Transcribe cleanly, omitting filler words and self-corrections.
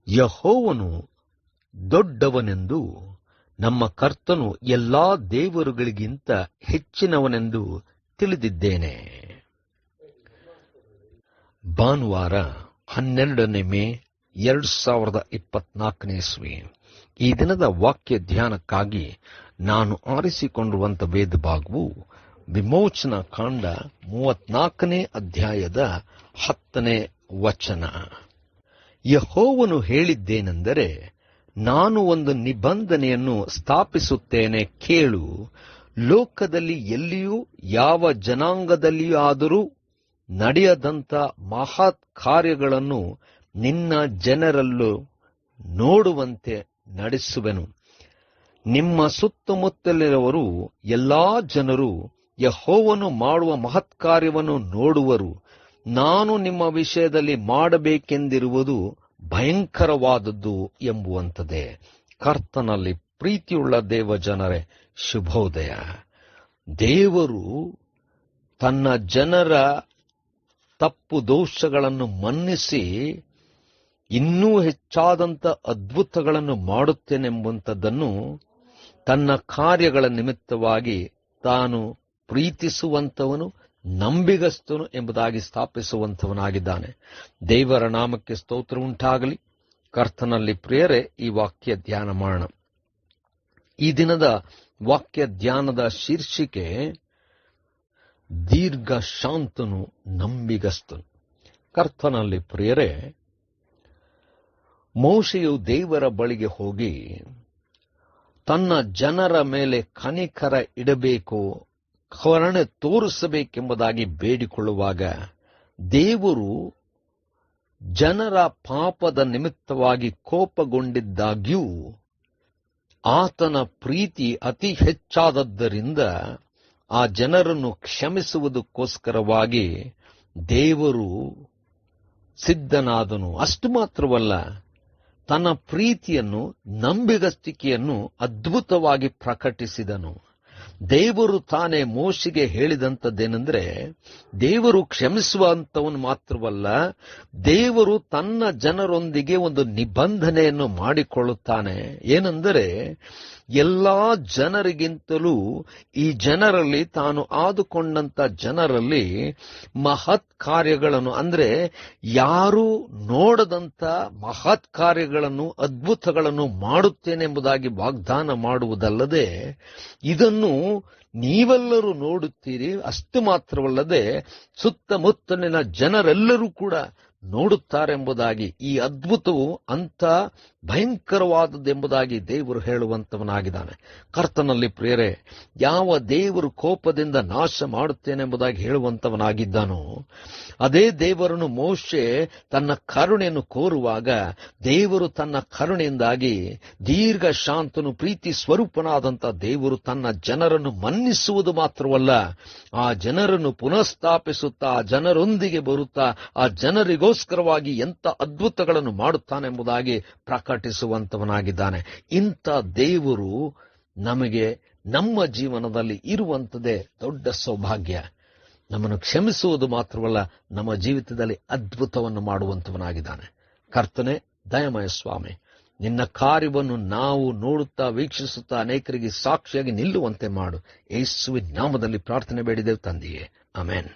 ಯೆಹೋವನು ದೊಡ್ಡವನೆಂದು, ನಮ್ಮ ಕರ್ತನು ಎಲ್ಲಾ ದೇವರುಗಳಿಗಿಂತ ಹೆಚ್ಚಿನವನೆಂದು ತಿಳಿದಿದ್ದೇನೆ. ಭಾನುವಾರ 12 ಮೇ 2024 ಇಸ್ವಿ. ಈ ದಿನದ ವಾಕ್ಯ ಧ್ಯಾನಕ್ಕಾಗಿ ನಾನು ಆರಿಸಿಕೊಂಡಿರುವಂಥ ವೇದ ಭಾಗವು ವಿಮೋಚನಾ ಕಾಂಡ 34 ಅಧ್ಯಾಯದ 10 ವಚನ. ಯೆಹೋವನು ಹೇಳಿದ್ದೇನೆಂದರೆ, ನಾನು ಒಂದು ನಿಬಂಧನೆಯನ್ನು ಸ್ಥಾಪಿಸುತ್ತೇನೆ, ಕೇಳು. ಲೋಕದಲ್ಲಿ ಎಲ್ಲಿಯೂ ಯಾವ ಜನಾಂಗದಲ್ಲಿಯೂ ಆದರೂ ನಡೆಯದಂಥ ಮಹತ್ ಕಾರ್ಯಗಳನ್ನು ನಿನ್ನ ಜನರಲ್ಲೂ ನೋಡುವಂತೆ ನಡೆಸುವೆನು. ನಿಮ್ಮ ಸುತ್ತಮುತ್ತಲಿರುವವರು ಎಲ್ಲಾ ಜನರು ಯೆಹೋವನು ಮಾಡುವ ಮಹತ್ಕಾರ್ಯವನ್ನು ನೋಡುವರು. ನಾನು ನಿಮ್ಮ ವಿಷಯದಲ್ಲಿ ಮಾಡಬೇಕೆಂದಿರುವುದು ಭಯಂಕರವಾದದ್ದು ಎಂಬುವಂಥದ್ದೇ. ಕರ್ತನಲ್ಲಿ ಪ್ರೀತಿಯುಳ್ಳ ದೇವ ಜನರೇ, ಶುಭೋದಯ. ದೇವರು ತನ್ನ ಜನರ ತಪ್ಪು ದೋಷಗಳನ್ನು ಮನ್ನಿಸಿ ಇನ್ನೂ ಹೆಚ್ಚಾದಂಥ ಅದ್ಭುತಗಳನ್ನು ಮಾಡುತ್ತೇನೆಂಬುವಂಥದ್ದನ್ನು ತನ್ನ ಕಾರ್ಯಗಳ ನಿಮಿತ್ತವಾಗಿ ತಾನು ಪ್ರೀತಿಸುವಂಥವನು, ನಂಬಿಗಸ್ತನು ಎಂಬುದಾಗಿ ಸ್ಥಾಪಿಸುವಂಥವನಾಗಿದ್ದಾನೆ. ದೇವರ ನಾಮಕ್ಕೆ ಸ್ತೋತ್ರ ಉಂಟಾಗಲಿ. ಕರ್ತನಲ್ಲಿ ಪ್ರಿಯರೇ, ಈ ವಾಕ್ಯ ಧ್ಯಾನ ಮಾಡೋಣ. ಈ ದಿನದ ವಾಕ್ಯ ಧ್ಯಾನದ ಶೀರ್ಷಿಕೆ ದೀರ್ಘ ಶಾಂತನು, ನಂಬಿಗಸ್ತನು. ಕರ್ತನಲ್ಲಿ ಪ್ರಿಯರೇ, ಮೋಶೆಯು ದೇವರ ಬಳಿಗೆ ಹೋಗಿ ತನ್ನ ಜನರ ಮೇಲೆ ಕನಿಕರ ಇಡಬೇಕು, ಕರುಣೆ ತೋರಿಸಬೇಕೆಂಬುದಾಗಿ ಬೇಡಿಕೊಳ್ಳುವಾಗ, ದೇವರು ಜನರ ಪಾಪದ ನಿಮಿತ್ತವಾಗಿ ಕೋಪಗೊಂಡಿದ್ದಾಗ್ಯೂ ಆತನ ಪ್ರೀತಿ ಅತಿ ಹೆಚ್ಚಾದದ್ದರಿಂದ ಆ ಜನರನ್ನು ಕ್ಷಮಿಸುವುದಕ್ಕೋಸ್ಕರವಾಗಿ ದೇವರು ಸಿದ್ಧನಾದನು. ಅಷ್ಟು ಮಾತ್ರವಲ್ಲ, ತನ್ನ ಪ್ರೀತಿಯನ್ನು, ನಂಬಿಗಸ್ತಿಕೆಯನ್ನು ಅದ್ಭುತವಾಗಿ ಪ್ರಕಟಿಸಿದನು. ದೇವರು ತಾನೇ ಮೋಶೆಗೆ ಹೇಳಿದಂಥದ್ದೇನೆಂದರೆ, ದೇವರು ಕ್ಷಮಿಸುವಂಥವನು ಮಾತ್ರವಲ್ಲ, ದೇವರು ತನ್ನ ಜನರೊಂದಿಗೆ ಒಂದು ನಿಬಂಧನೆಯನ್ನು ಮಾಡಿಕೊಳ್ಳುತ್ತಾನೆ. ಏನೆಂದರೆ, ಎಲ್ಲಾ ಜನರಿಗಿಂತಲೂ ಈ ಜನರಲ್ಲಿ, ತಾನು ಆದುಕೊಂಡಂತ ಜನರಲ್ಲಿ ಮಹತ್ ಕಾರ್ಯಗಳನ್ನು, ಅಂದರೆ ಯಾರೂ ನೋಡದಂತ ಮಹತ್ ಕಾರ್ಯಗಳನ್ನು, ಅದ್ಭುತಗಳನ್ನು ಮಾಡುತ್ತೇನೆಂಬುದಾಗಿ ವಾಗ್ದಾನ ಮಾಡುವುದಲ್ಲದೆ, ಇದನ್ನು ನೀವೆಲ್ಲರೂ ನೋಡುತ್ತೀರಿ. ಅಷ್ಟು ಮಾತ್ರವಲ್ಲದೆ ಸುತ್ತಮುತ್ತಲಿನ ಜನರೆಲ್ಲರೂ ಕೂಡ ನೋಡುತ್ತಾರೆಂಬುದಾಗಿ, ಈ ಅದ್ಭುತವು ಅಂತ ಭಯಂಕರವಾದದ್ದೆಂಬುದಾಗಿ ದೇವರು ಹೇಳುವಂತವನಾಗಿದ್ದಾನೆ. ಕರ್ತನಲ್ಲಿ ಪ್ರಿಯರೇ, ಯಾವ ದೇವರು ಕೋಪದಿಂದ ನಾಶ ಮಾಡುತ್ತೇನೆಂಬುದಾಗಿ ಹೇಳುವಂತವನಾಗಿದ್ದಾನೋ, ಅದೇ ದೇವರನ್ನು ಮೋಶೆ ತನ್ನ ಕರುಣೆಯನ್ನು ಕೋರುವಾಗ, ದೇವರು ತನ್ನ ಕರುಣೆಯಿಂದಾಗಿ ದೀರ್ಘ ಶಾಂತನು, ಪ್ರೀತಿ ಸ್ವರೂಪನಾದಂಥ ದೇವರು ತನ್ನ ಜನರನ್ನು ಮನ್ನಿಸುವುದು ಮಾತ್ರವಲ್ಲ, ಆ ಜನರನ್ನು ಪುನಃಸ್ಥಾಪಿಸುತ್ತಾ, ಆ ಜನರೊಂದಿಗೆ ಬರುತ್ತಾ, ಆ ಜನರಿಗೋಸ್ಕರವಾಗಿ ಎಂಥ ಅದ್ಭುತಗಳನ್ನು ಮಾಡುತ್ತಾನೆಂಬುದಾಗಿ ಪ್ರಕಟಿಸುವಂತವನಾಗಿದ್ದಾನೆ. ಇಂಥ ದೇವರು ನಮಗೆ ನಮ್ಮ ಜೀವನದಲ್ಲಿ ಇರುವಂಥದ್ದೇ ದೊಡ್ಡ ಸೌಭಾಗ್ಯ. ನಮ್ಮನ್ನು ಕ್ಷಮಿಸುವುದು ಮಾತ್ರವಲ್ಲ, ನಮ್ಮ ಜೀವಿತದಲ್ಲಿ ಅದ್ಭುತವನ್ನು ಮಾಡುವಂತವನಾಗಿದ್ದಾನೆ. ಕರ್ತನೆ, ದಯಮಯ ಸ್ವಾಮಿ, ನಿನ್ನ ಕಾರ್ಯವನ್ನು ನಾವು ನೋಡುತ್ತಾ, ವೀಕ್ಷಿಸುತ್ತಾ ಅನೇಕರಿಗೆ ಸಾಕ್ಷಿಯಾಗಿ ನಿಲ್ಲುವಂತೆ ಮಾಡು. ಯೇಸುವಿನ ನಾಮದಲ್ಲಿ ಪ್ರಾರ್ಥನೆ ಬೇಡಿದೆವು ತಂದೆಯೇ, ಆಮೆನ್.